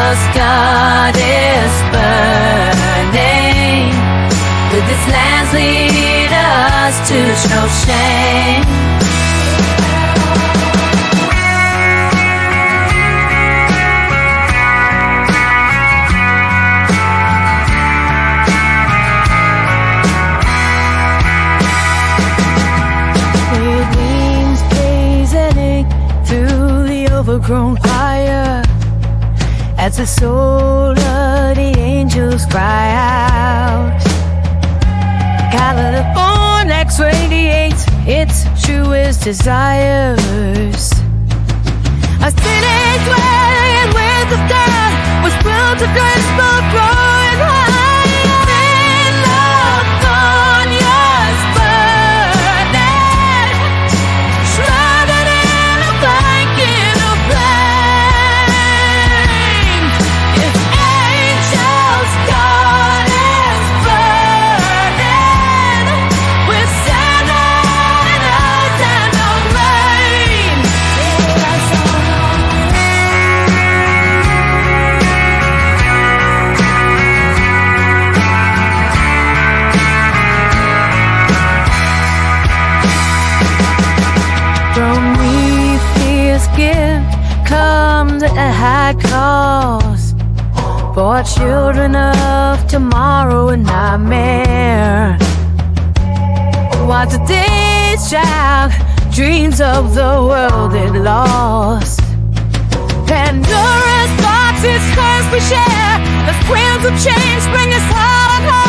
angel's God is burning. With its lands lead us to no shame. With wings gazing through the overgrown fire, as the soul of the angels cry out. California radiates its truest desires. A city dwelling with the dead was built to graceful growing higher. California's burning, shrouded in a blanket of flame. Its angels' God is burning, with sand and ice and no rain. From me, this gift comes at a high cost for children of tomorrow and nightmare. While today's child dreams of the world it lost. Pandora's box is hers we share. The wheels of change bring us all on high.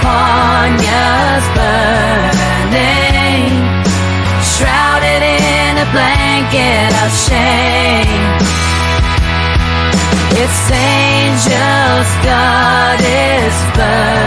California's burning, shrouded in a blanket of shame. Its angels' God is burning.